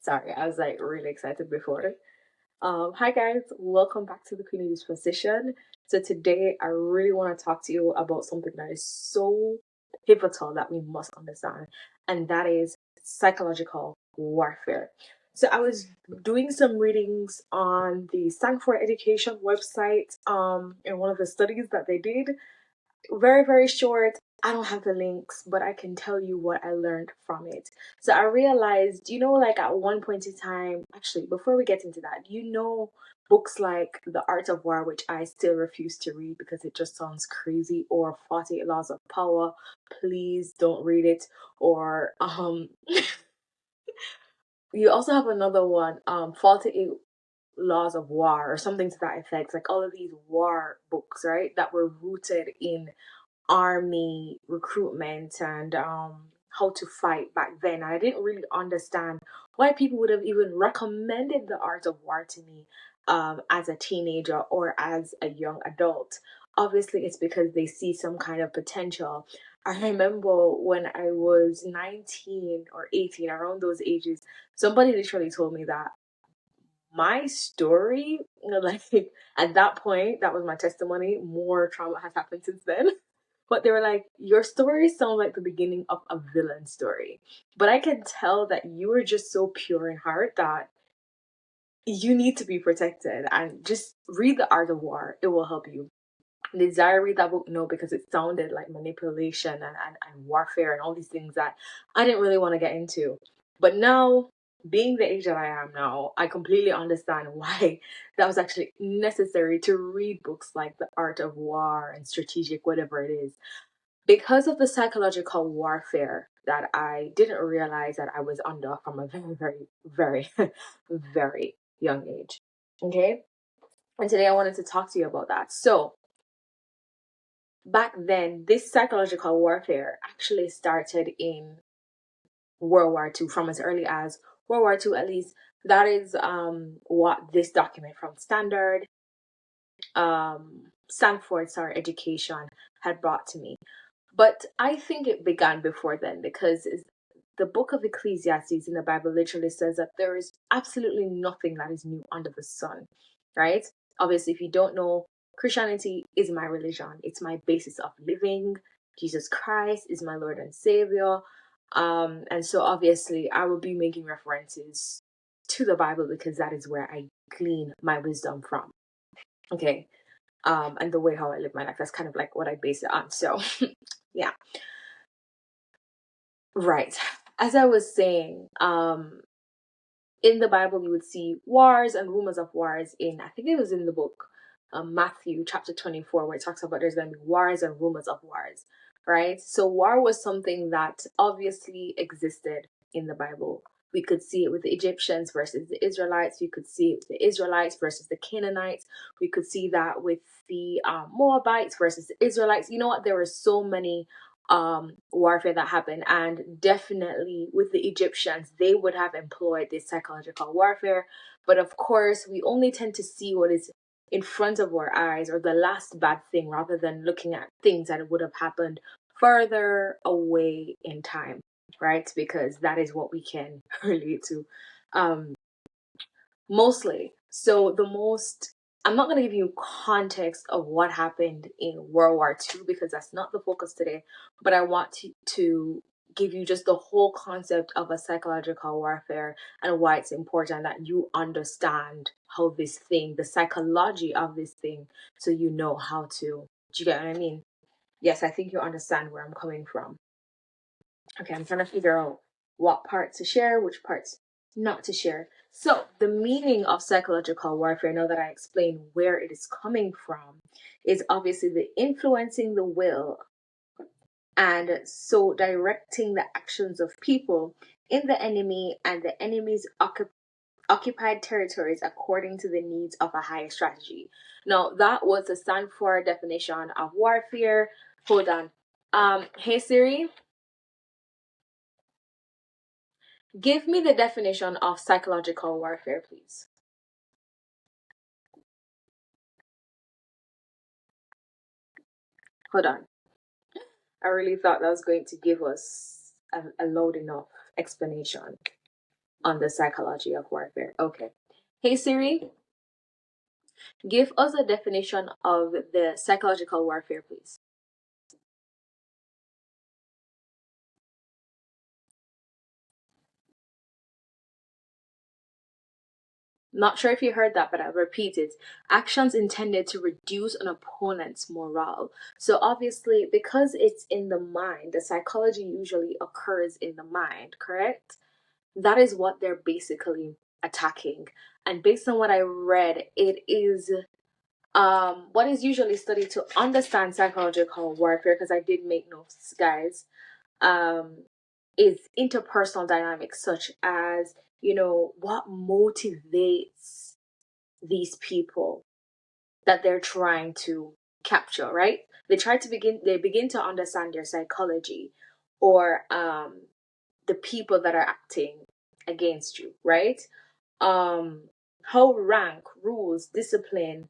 Sorry, I was like really excited before. Hi guys, welcome back to the Queenie Disposition. So today I really want to talk to you about something that is so pivotal that we must understand, and that is psychological warfare. So I was doing some readings on the Stanford Education website, in one of the studies that they did, very, very short. I don't have the links, but I can tell you what I learned from it. So I realized, like at one point in time, actually, before we get into that, books like The Art of War, which I still refuse to read because it just sounds crazy, or 48 Laws of Power, please don't read it. Or you also have another one, 48 Laws of War, or something to that effect. Like all of these war books, right, that were rooted in army recruitment and how to fight back then. I didn't really understand why people would have even recommended The Art of War to me as a teenager or as a young adult. Obviously, it's because they see some kind of potential. I remember when I was 19 or 18, around those ages, somebody literally told me that my story, like at that point, that was my testimony. More trauma has happened since then. But they were like, your stories sound like the beginning of a villain story. But I can tell that you are just so pure in heart that you need to be protected. And just read The Art of War. It will help you. Did I read that book? No, because it sounded like manipulation and warfare and all these things that I didn't really want to get into. But now, being the age that I am now, I completely understand why that was actually necessary to read books like The Art of War and Strategic, whatever it is, because of the psychological warfare that I didn't realize that I was under from a very, very, very, very young age. Okay? And today I wanted to talk to you about that. So, back then, this psychological warfare actually started in World War II, from as early as World War II, at least. That is what this document from Stanford, sorry, Education had brought to me. But I think it began before then, because the book of Ecclesiastes in the Bible literally says that there is absolutely nothing that is new under the sun, right? Obviously, if you don't know, Christianity is my religion. It's my basis of living. Jesus Christ is my Lord and Savior. And so obviously I will be making references to the Bible because that is where I glean my wisdom from. Okay. And the way how I live my life. That's kind of like what I base it on. So yeah. Right. As I was saying, in the Bible, you would see wars and rumors of wars I think it was in the book, Matthew chapter 24, where it talks about there's going to be wars and rumors of wars, right? So war was something that obviously existed in the Bible. We could see it with the Egyptians versus the Israelites. We could see it with the Israelites versus the Canaanites. We could see that with the Moabites versus the Israelites. You know what? There were so many warfare that happened, and definitely with the Egyptians, they would have employed this psychological warfare. But of course, we only tend to see what is in front of our eyes, or the last bad thing, rather than looking at things that would have happened further away in time, right? Because that is what we can relate to mostly. So I'm not going to give you context of what happened in World War II because that's not the focus today, but I want to give you just the whole concept of a psychological warfare and why it's important that you understand how the psychology of this thing, so you know how to. Do you get what I mean? Yes, I think you understand where I'm coming from. Okay, I'm trying to figure out what parts to share, which parts not to share. So, the meaning of psychological warfare, now that I explain where it is coming from, is obviously the influencing the will, and so directing the actions of people in the enemy and the enemy's occupied territories according to the needs of a higher strategy. Now, that was the Stanford definition of warfare. Hold on. Hey Siri, give me the definition of psychological warfare, please. Hold on. I really thought that was going to give us a loud enough explanation. on the psychology of warfare. Okay. Hey Siri, give us a definition of the psychological warfare, please. Not sure if you heard that, but I'll repeat it. Actions intended to reduce an opponent's morale. So obviously, because it's in the mind, the psychology usually occurs in the mind, correct? That is what they're basically attacking. And based on what I read, it is what is usually studied to understand psychological warfare, because I did make notes, guys, is interpersonal dynamics, such as, what motivates these people that they're trying to capture, right? They begin to understand their psychology, or the people that are acting against you, right? How rank, rules, discipline,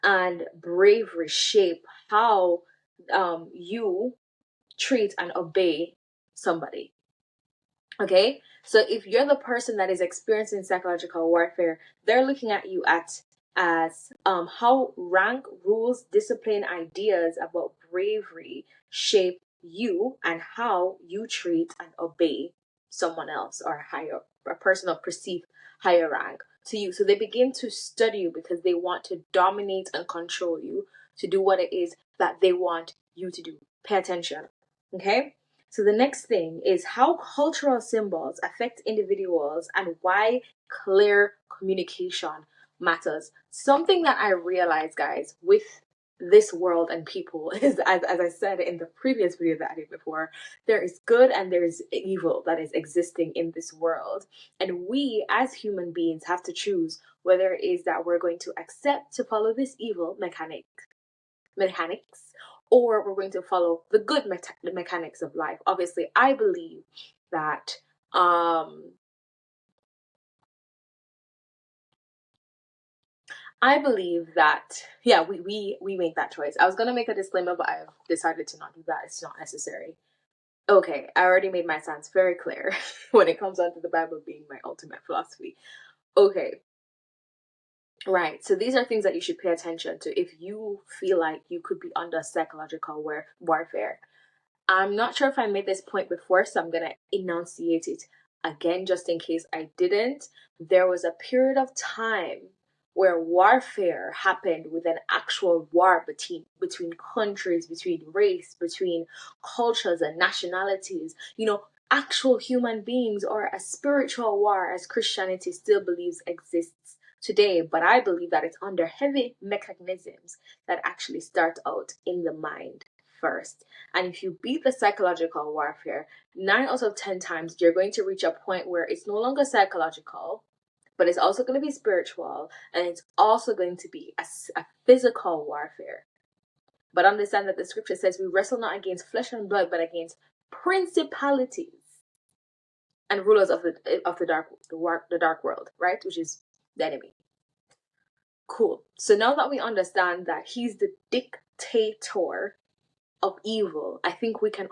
and bravery shape how you treat and obey somebody. Okay, so if you're the person that is experiencing psychological warfare, they're looking at you as how rank, rules, discipline, ideas about bravery shape you and how you treat and obey someone else, or a person of perceived higher rank to you. So they begin to study you because they want to dominate and control you to do what it is that they want you to do. Pay attention. Okay? So the next thing is how cultural symbols affect individuals and why clear communication matters. Something that I realized, guys, with this world and people is, as I said in the previous video that I did before, there is good and there is evil that is existing in this world. And we as human beings have to choose whether it is that we're going to accept to follow this evil mechanics, or we're going to follow the good mechanics of life. Obviously, I believe that yeah, we make that choice. I was gonna make a disclaimer, but I've decided to not do that. It's not necessary. Okay, I already made my stance very clear when it comes down to the Bible being my ultimate philosophy. Okay, right. So these are things that you should pay attention to if you feel like you could be under psychological warfare. I'm not sure if I made this point before, so I'm going to enunciate it again just in case I didn't. There was a period of time where warfare happened with an actual war between countries, between race, between cultures and nationalities. Actual human beings, or a spiritual war, as Christianity still believes exists today. But I believe that it's under heavy mechanisms that actually start out in the mind first. And if you beat the psychological warfare, 9 out of 10 times you're going to reach a point where it's no longer psychological, but it's also going to be spiritual, and it's also going to be a physical warfare. But understand that the scripture says we wrestle not against flesh and blood, but against principalities and rulers of the dark world, right? Which is the enemy. Cool. So now that we understand that he's the dictator of evil, I think we can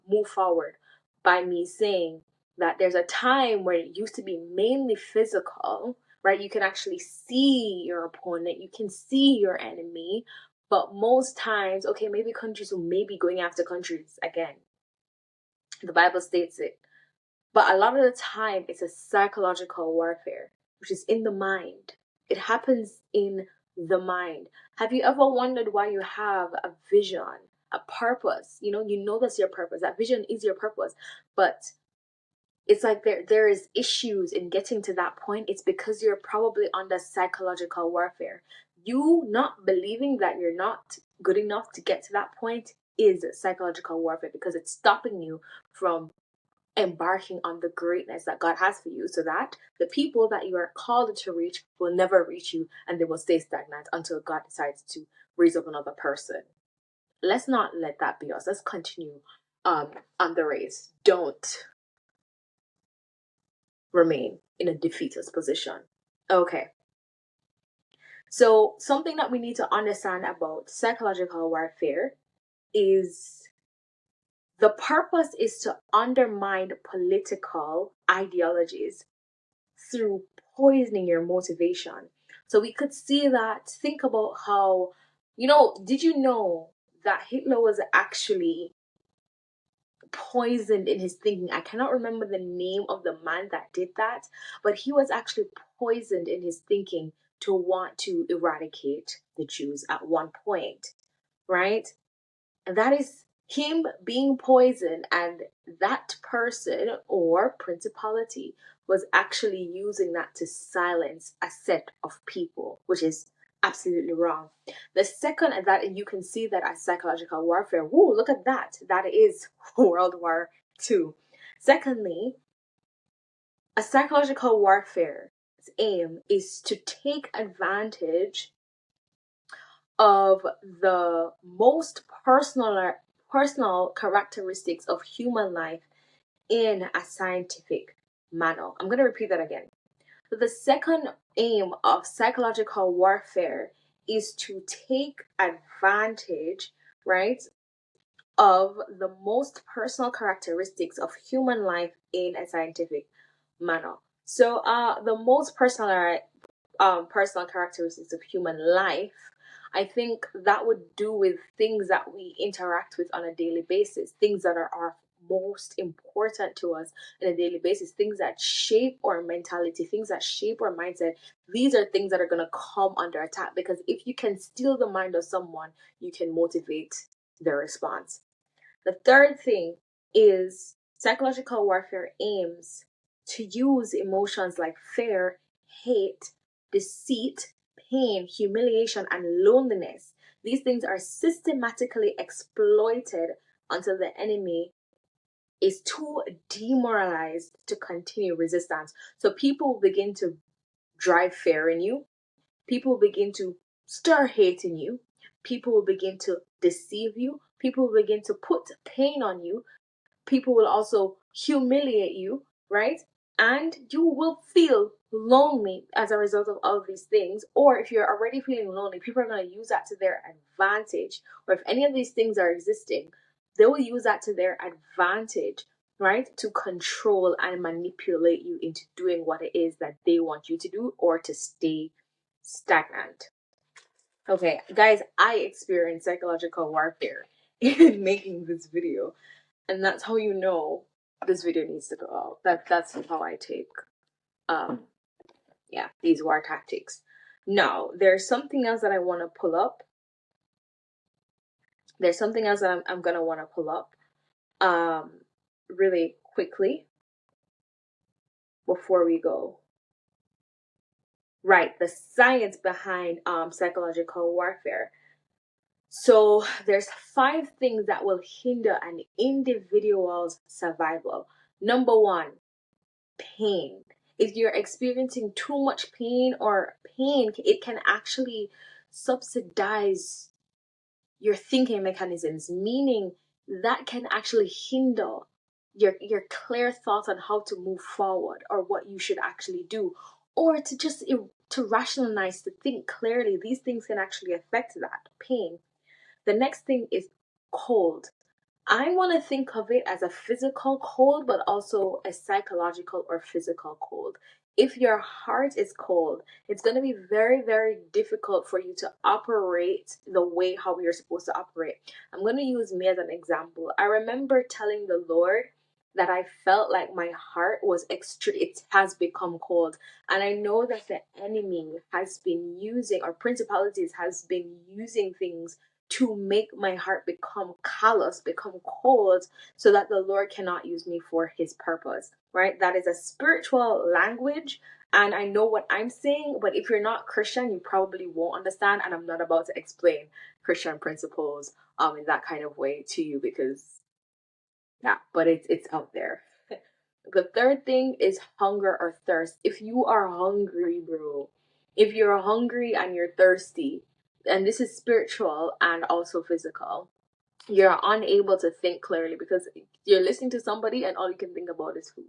move forward by me saying that there's a time where it used to be mainly physical, right? You can actually see your opponent, you can see your enemy, but most times, okay, maybe countries will maybe going after countries again. The Bible states it. But a lot of the time, it's a psychological warfare, which is in the mind. It happens in the mind. Have you ever wondered why you have a vision, a purpose? You know that's your purpose. That vision is your purpose. But it's like there is issues in getting to that point. It's because you're probably under psychological warfare. You not believing that you're not good enough to get to that point is psychological warfare, because it's stopping you from embarking on the greatness that God has for you, so that the people that you are called to reach will never reach you, and they will stay stagnant until God decides to raise up another person. Let's not let that be us. Let's continue on the race. Don't remain in a defeatist position. Okay. So something that we need to understand about psychological warfare is The purpose is to undermine political ideologies through poisoning your motivation. So we could see that, think about how, did you know that Hitler was actually poisoned in his thinking? I cannot remember the name of the man that did that, but he was actually poisoned in his thinking to want to eradicate the Jews at one point, right? And that is him being poisoned, and that person or principality was actually using that to silence a set of people, which is absolutely wrong. The second that you can see that as psychological warfare. Whoa, look at that. That is World War II. Secondly, a psychological warfare's aim is to take advantage of the most personal characteristics of human life in a scientific manner. I'm going to repeat that again. So the second aim of psychological warfare is to take advantage, right, of the most personal characteristics of human life in a scientific manner. So the most personal characteristics of human life, I think that would do with things that we interact with on a daily basis, things that are most important to us on a daily basis, things that shape our mentality, things that shape our mindset. These are things that are going to come under attack, because if you can steal the mind of someone, you can motivate their response. The third thing is psychological warfare aims to use emotions like fear, hate, deceit, pain, humiliation, and loneliness. These things are systematically exploited until the enemy is too demoralized to continue resistance. So people begin to drive fear in you. People begin to stir hate in you. People will begin to deceive you. People will begin to put pain on you. People will also humiliate you, right? And you will feel lonely as a result of all of these things. Or if you're already feeling lonely, people are going to use that to their advantage. Or if any of these things are existing, they will use that to their advantage, right? To control and manipulate you into doing what it is that they want you to do, or to stay stagnant. Okay, guys, I experienced psychological warfare in making this video. And that's how you know this video needs to go out. That's how I take these war tactics. Now, there's something else that I want to pull up. There's something else that I'm gonna want to pull up really quickly before we go. Right, the science behind psychological warfare. So there's 5 things that will hinder an individual's survival. Number 1, pain. If you're experiencing too much pain, it can actually subsidize your thinking mechanisms, meaning that can actually hinder your clear thoughts on how to move forward, or what you should actually do, or to rationalize, to think clearly. These things can actually affect that pain. The next thing is cold. I want to think of it as a physical cold, but also a psychological or physical cold. If your heart is cold, it's going to be very, very difficult for you to operate the way how you're supposed to operate. I'm going to use me as an example. I remember telling the Lord that I felt like my heart was it has become cold. And I know that the enemy has been using, or principalities has been using things to make my heart become callous, become cold, so that the Lord cannot use me for his purpose, right? That is a spiritual language, and I know what I'm saying, but if you're not Christian, you probably won't understand, and I'm not about to explain Christian principles in that kind of way to you, because but it's out there. The third thing is hunger or thirst. If you are hungry, bro, if you're hungry and you're thirsty, and this is spiritual and also physical, you're unable to think clearly because you're listening to somebody and all you can think about is food.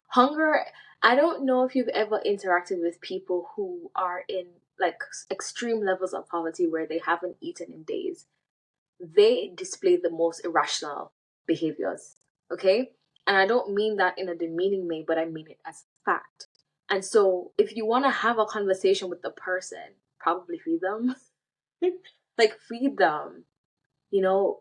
Hunger, I don't know if you've ever interacted with people who are in like extreme levels of poverty where they haven't eaten in days. They display the most irrational behaviors. Okay? And I don't mean that in a demeaning way, but I mean it as fact. And so if you want to have a conversation with the person, probably feed them. Like feed them, you know,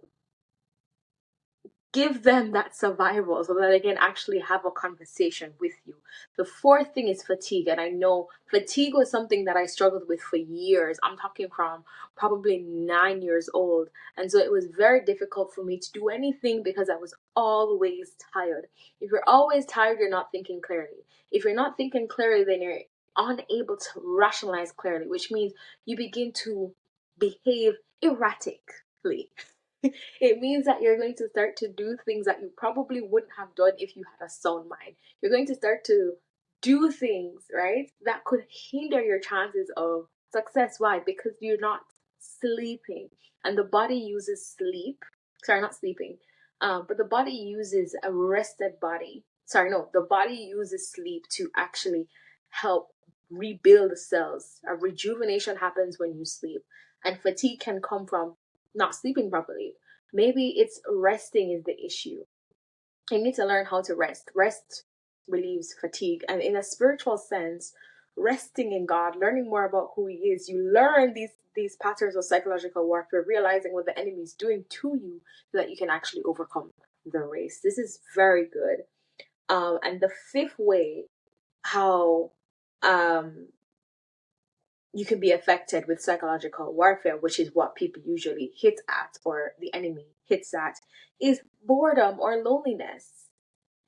give them that survival so that they can actually have a conversation with you. The fourth thing is fatigue. And I know fatigue was something that I struggled with for years. I'm talking from probably 9 years old. And so it was very difficult for me to do anything because I was always tired. If you're always tired, you're not thinking clearly. If you're not thinking clearly, then you're unable to rationalize clearly, which means you begin to behave erratically. It means that you're going to start to do things that you probably wouldn't have done if you had a sound mind. You're going to start to do things, right, that could hinder your chances of success. Why? Because you're not sleeping. And the body uses sleep. Sorry, not sleeping. But the body uses a rested body. Sorry, no, the body uses sleep to actually help rebuild the cells. A rejuvenation happens when you sleep. And fatigue can come from not sleeping properly. Maybe it's resting is the issue. You need to learn how to rest. Rest relieves fatigue. And in a spiritual sense, resting in God, learning more about who He is, you learn these patterns of psychological warfare, realizing what the enemy is doing to you so that you can actually overcome the race. This is very good. And the fifth way how you can be affected with psychological warfare, which is what people usually hit at or the enemy hits at, is boredom or loneliness.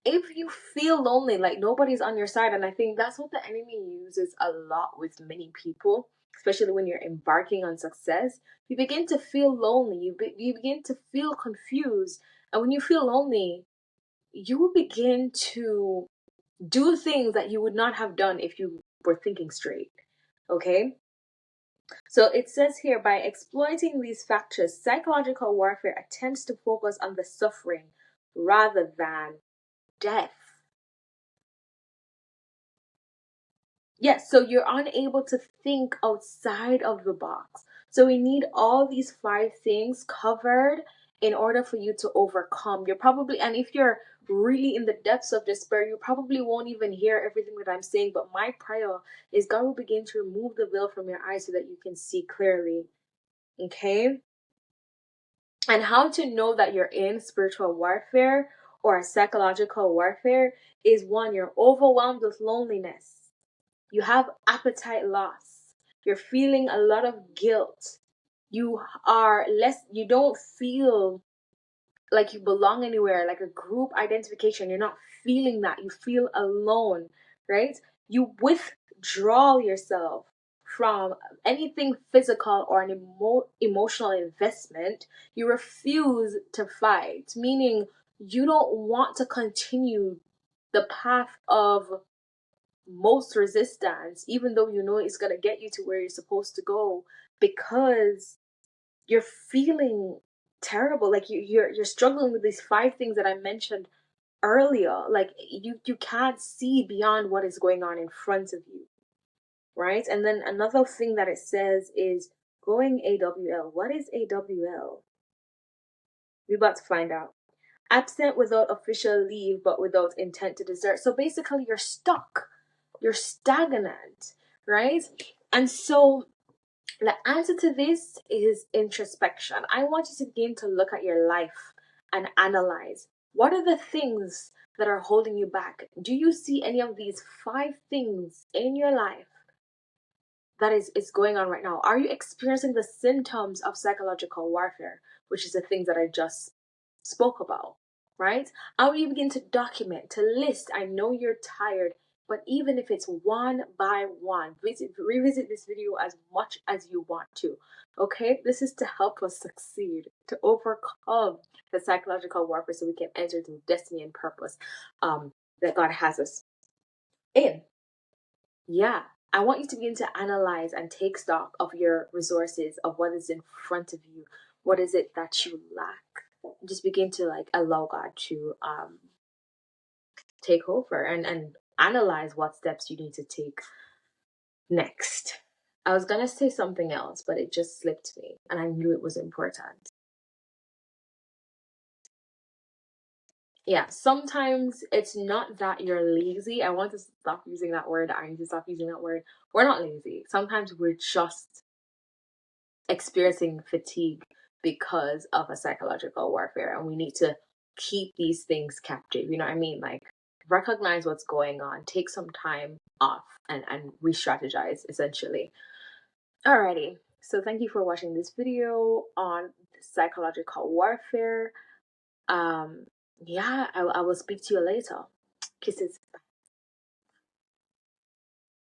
If you feel lonely, like nobody's on your side, and I think that's what the enemy uses a lot with many people, especially when you're embarking on success, you begin to feel lonely, you begin to feel confused, and when you feel lonely, you will begin to do things that you would not have done if you were thinking straight. Okay? So it says here, by exploiting these factors, psychological warfare attempts to focus on the suffering rather than death. Yes, so you're unable to think outside of the box. So we need all these five things covered in order for you to overcome. You're probably, and if you're really in the depths of despair, you probably won't even hear everything that I'm saying. But my prayer is God will begin to remove the veil from your eyes so that you can see clearly. Okay? And how to know that you're in spiritual warfare or psychological warfare is one, you're overwhelmed with loneliness. You have appetite loss. You're feeling a lot of guilt. You don't feel like you belong anywhere, like a group identification. You're not feeling that. You feel alone, right? You withdraw yourself from anything physical or an emotional investment. You refuse to fight, meaning you don't want to continue the path of most resistance, even though you know it's going to get you to where you're supposed to go, because you're feeling terrible. Like you're struggling with these five things that I mentioned earlier. Like you can't see beyond what is going on in front of you, right? And then another thing that it says is going AWL. What is AWL? We're about to find out. Absent without official leave, but without intent to desert. So basically, you're stuck. You're stagnant, right? And so the answer to this is introspection. I want you to begin to look at your life and analyze what are the things that are holding you back. Do you see any of these five things in your life that is going on right now? Are you experiencing the symptoms of psychological warfare, which is the things that I just spoke about, right? I will you begin to document, to list. I know you're tired, but even if it's one by one, revisit this video as much as you want to. Okay, this is to help us succeed, to overcome the psychological warfare, so we can enter the destiny and purpose that God has us in. Yeah, I want you to begin to analyze and take stock of your resources, of what is in front of you. What is it that you lack? Just begin to like allow God to take over and analyze what steps you need to take next. I was gonna say something else, but it just slipped me, and I knew it was important. yeah, sometimes it's not that you're lazy. I want to stop using that word. I need to stop using that word. We're not lazy. Sometimes we're just experiencing fatigue because of a psychological warfare, and we need to keep these things captive. You know what I mean? Like, recognize what's going on, take some time off, and re-strategize essentially. Alrighty, so thank you for watching this video on psychological warfare. um yeah, I will speak to you later. Kisses.